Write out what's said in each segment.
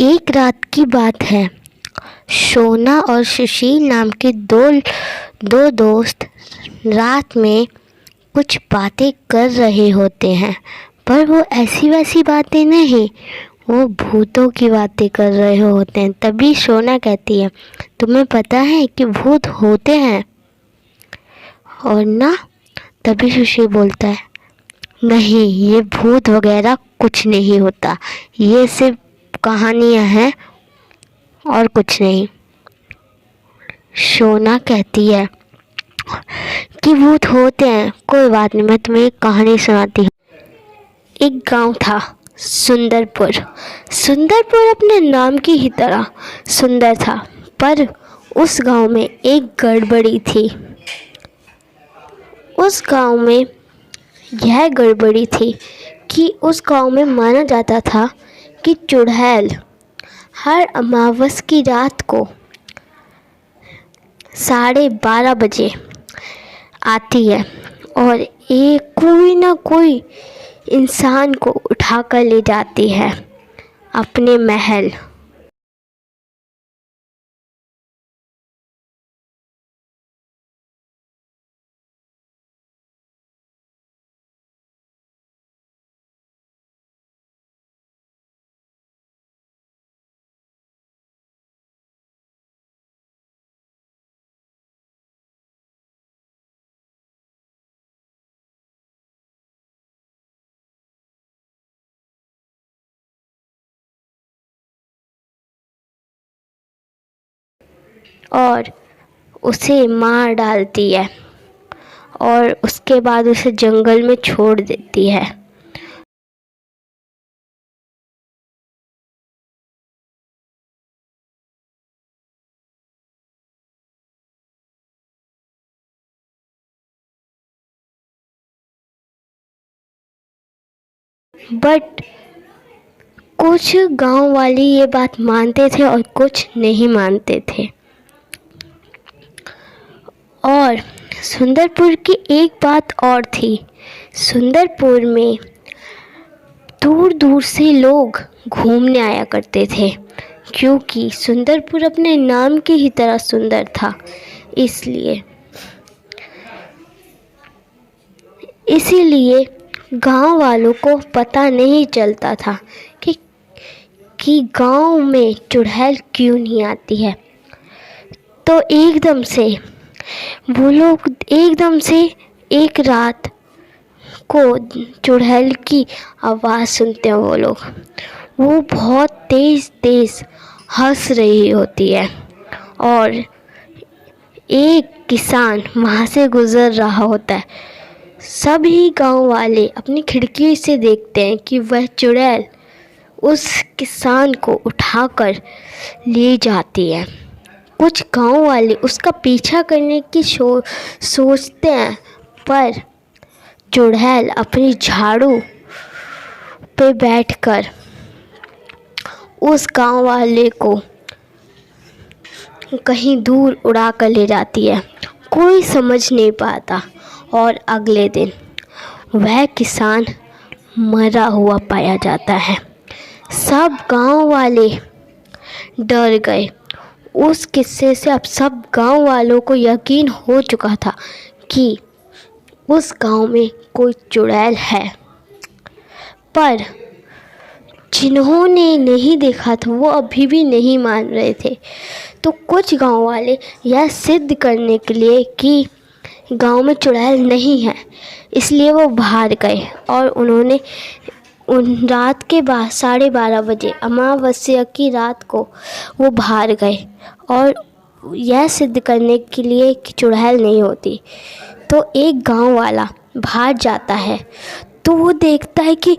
एक रात की बात है। सोना और सुशील नाम के दो दोस्त रात में कुछ बातें कर रहे होते हैं, पर वो ऐसी वैसी बातें नहीं, वो भूतों की बातें कर रहे होते हैं। तभी सोना कहती है, तुम्हें पता है कि भूत होते हैं? और ना, तभी सुशील बोलता है, नहीं, ये भूत वगैरह कुछ नहीं होता, ये सिर्फ कहानियाँ हैं और कुछ नहीं। सोना कहती है कि भूत होते हैं, कोई बात नहीं, मैं तुम्हें एक कहानी सुनाती हूँ। एक गांव था, सुंदरपुर। सुंदरपुर अपने नाम की ही तरह सुंदर था, पर उस गांव में एक गड़बड़ी थी। उस गांव में यह गड़बड़ी थी कि उस गांव में माना जाता था कि चुड़ैल हर अमावस की रात को 12:30 बजे आती है और एक कोई ना कोई इंसान को उठाकर ले जाती है अपने महल। और उसे मार डालती है और उसके बाद उसे जंगल में छोड़ देती है। बट कुछ गांव वाले ये बात मानते थे और कुछ नहीं मानते थे। और सुंदरपुर की एक बात और थी, सुंदरपुर में दूर दूर से लोग घूमने आया करते थे, क्योंकि सुंदरपुर अपने नाम की ही तरह सुंदर था। इसीलिए गांव वालों को पता नहीं चलता था कि गांव में चुड़ैल क्यों नहीं आती है। तो एकदम से एक रात को चुड़ैल की आवाज़ सुनते हैं वो बहुत तेज़ हंस रही होती है और एक किसान वहाँ से गुज़र रहा होता है। सभी गांव वाले अपनी खिड़की से देखते हैं कि वह चुड़ैल उस किसान को उठाकर ले जाती है। कुछ गांव वाले उसका पीछा करने की सोचते हैं, पर चुड़ैल अपनी झाड़ू पे बैठकर उस गांव वाले को कहीं दूर उड़ा कर ले जाती है। कोई समझ नहीं पाता और अगले दिन वह किसान मरा हुआ पाया जाता है। सब गांव वाले डर गए। उस किस्से से अब सब गांव वालों को यकीन हो चुका था कि उस गांव में कोई चुड़ैल है, पर जिन्होंने नहीं देखा था वो अभी भी नहीं मान रहे थे। तो कुछ गांव वाले यह सिद्ध करने के लिए कि गांव में चुड़ैल नहीं है, इसलिए वो बाहर गए और उन्होंने उन रात के बाद 12:30 बजे अमावस्या की रात को वो बाहर गए और यह सिद्ध करने के लिए कि चुड़ैल नहीं होती। तो एक गांव वाला बाहर जाता है तो वो देखता है कि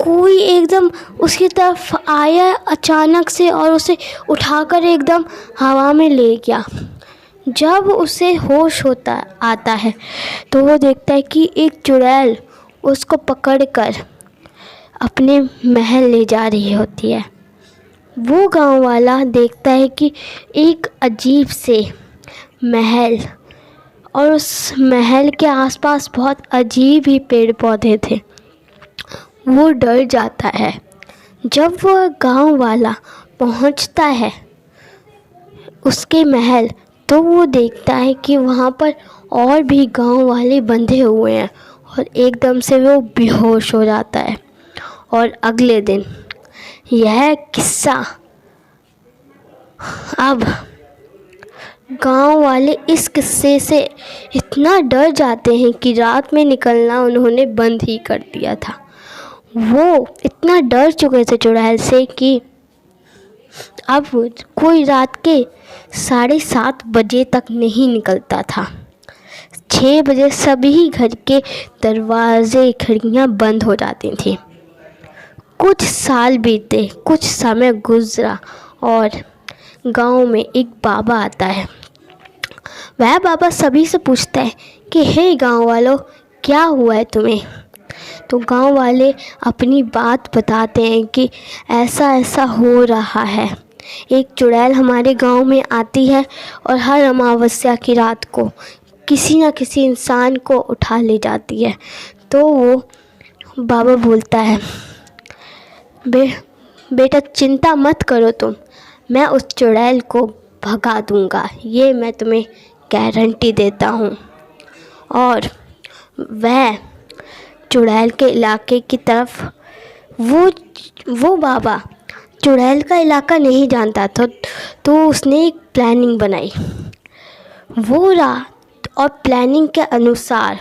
कोई एकदम उसकी तरफ आया अचानक से और उसे उठाकर एकदम हवा में ले गया। जब उसे होश आता है तो वो देखता है कि एक चुड़ैल उसको पकड़कर अपने महल ले जा रही होती है। वो गांव वाला देखता है कि एक अजीब से महल और उस महल के आसपास बहुत अजीब ही पेड़ पौधे थे। वो डर जाता है जब वह गांव वाला पहुंचता है उसके महल, तो वो देखता है कि वहाँ पर और भी गांव वाले बंधे हुए हैं और एकदम से वो बेहोश हो जाता है। और अगले दिन यह किस्सा, अब गांव वाले इस किस्से से इतना डर जाते हैं कि रात में निकलना उन्होंने बंद ही कर दिया था। वो इतना डर चुके थे चुड़ैल से कि अब कोई रात के 7:30 बजे तक नहीं निकलता था। 6 बजे सभी घर के दरवाजे खिड़कियां बंद हो जाती थी। कुछ साल बीते, कुछ समय गुजरा और गांव में एक बाबा आता है। वह बाबा सभी से पूछता है कि हे गांव वालों, क्या हुआ है तुम्हें? तो गांव वाले अपनी बात बताते हैं कि ऐसा ऐसा हो रहा है। एक चुड़ैल हमारे गांव में आती है और हर अमावस्या की रात को किसी न किसी इंसान को उठा ले जाती है। तो वो बाबा बोलता है, बेटा चिंता मत करो तुम, मैं उस चुड़ैल को भगा दूंगा, ये मैं तुम्हें गारंटी देता हूँ। और वह चुड़ैल के इलाके की तरफ, वो बाबा चुड़ैल का इलाका नहीं जानता था, तो उसने एक प्लानिंग बनाई। वो रात और प्लानिंग के अनुसार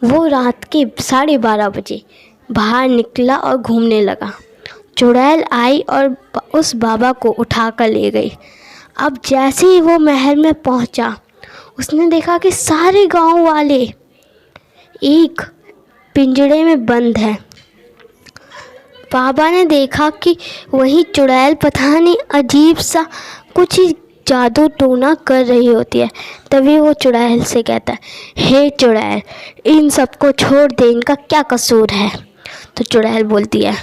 वो रात के 12:30 बजे बाहर निकला और घूमने लगा। चुड़ैल आई और उस बाबा को उठा कर ले गई। अब जैसे ही वो महल में पहुंचा, उसने देखा कि सारे गांव वाले एक पिंजड़े में बंद हैं। बाबा ने देखा कि वही चुड़ैल पता नहीं अजीब सा कुछ ही जादू टोना कर रही होती है। तभी वो चुड़ैल से कहता है, हे चुड़ैल, इन सबको छोड़ दे, इनका क्या कसूर है? तो चुड़ैल बोलती है,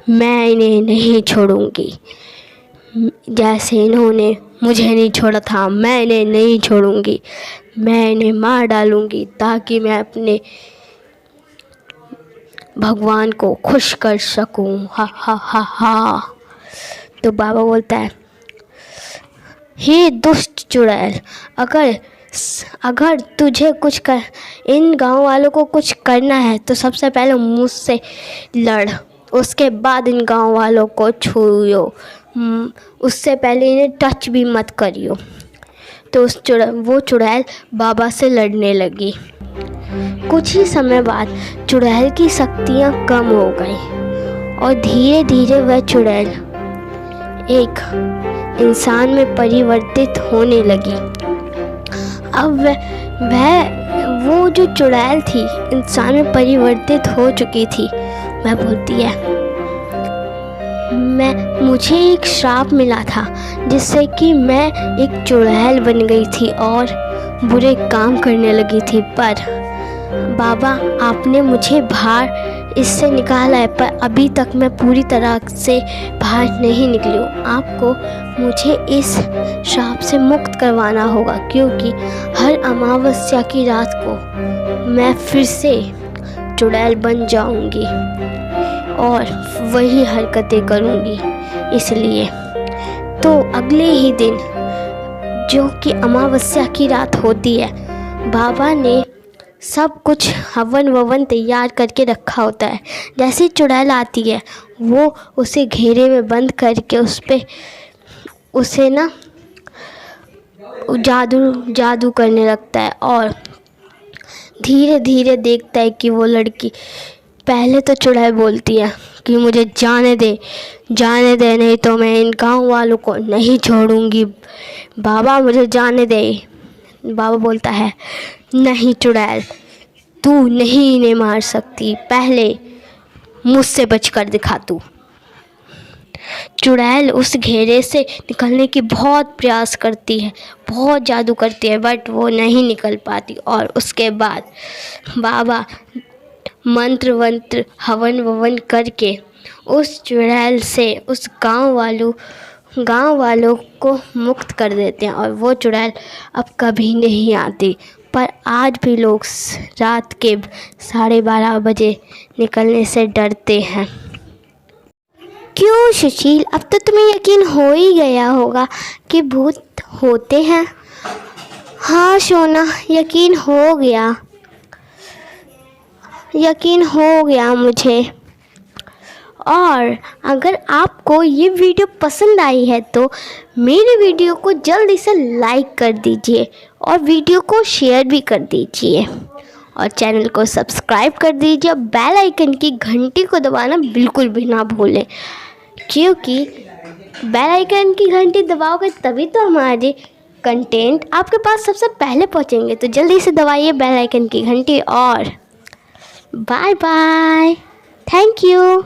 मैं इन्हें नहीं छोड़ूंगी, जैसे इन्होंने मुझे नहीं छोड़ा था, मैं इन्हें नहीं छोड़ूंगी, मैं इन्हें मार डालूंगी ताकि मैं अपने भगवान को खुश कर सकूं। हा हा हा हा। तो बाबा बोलता है, हे दुष्ट चुड़ैल, अगर तुझे कुछ कर इन गांव वालों को कुछ करना है तो सबसे पहले मुझसे लड़, उसके बाद इन गांव वालों को छूयो, उससे पहले इन्हें टच भी मत करियो। तो वो चुड़ैल बाबा से लड़ने लगी। कुछ ही समय बाद चुड़ैल की शक्तियाँ कम हो गई और धीरे धीरे वह चुड़ैल एक इंसान में परिवर्तित होने लगी। अब वो जो चुड़ैल थी इंसान में परिवर्तित हो चुकी थी। वह बोलती है, मुझे एक श्राप मिला था जिससे कि मैं एक चुड़ैल बन गई थी और बुरे काम करने लगी थी, पर बाबा आपने मुझे बाहर इससे निकाला है, पर अभी तक मैं पूरी तरह से बाहर नहीं निकली हूँ। आपको मुझे इस श्राप से मुक्त करवाना होगा, क्योंकि हर अमावस्या की रात को मैं फिर से चुड़ैल बन जाऊंगी और वही हरकतें करूंगी। इसलिए तो अगले ही दिन, जो कि अमावस्या की रात होती है, बाबा ने सब कुछ हवन ववन तैयार करके रखा होता है। जैसे चुड़ैल आती है, वो उसे घेरे में बंद करके उसे ना जादू करने लगता है और धीरे धीरे देखता है कि वो लड़की, पहले तो चुड़ैल बोलती है कि मुझे जाने दे, नहीं तो मैं इन गाँव वालों को नहीं छोड़ूंगी, बाबा मुझे जाने दे। बाबा बोलता है, नहीं चुड़ैल, तू नहीं इन्हें मार सकती, पहले मुझसे बचकर दिखा तू। चुड़ैल उस घेरे से निकलने की बहुत प्रयास करती है, बहुत जादू करती है, बट वो नहीं निकल पाती। और उसके बाद बाबा मंत्र वंत्र हवन ववन करके उस चुड़ैल से उस गांव वालों को मुक्त कर देते हैं और वो चुड़ैल अब कभी नहीं आती। पर आज भी लोग रात के 12:30 बजे निकलने से डरते हैं। क्यों सुशील, अब तो तुम्हें यकीन हो ही गया होगा कि भूत होते हैं। हाँ सोना, यकीन हो गया मुझे। और अगर आपको ये वीडियो पसंद आई है तो मेरे वीडियो को जल्दी से लाइक कर दीजिए और वीडियो को शेयर भी कर दीजिए और चैनल को सब्सक्राइब कर दीजिए। बेल आइकन की घंटी को दबाना बिल्कुल भी ना भूलें, क्योंकि बेल आइकन की घंटी दबाओगे तभी तो हमारे कंटेंट आपके पास सबसे पहले पहुंचेंगे। तो जल्दी से दबाइए बेल आइकन की घंटी और बाय बाय, थैंक यू।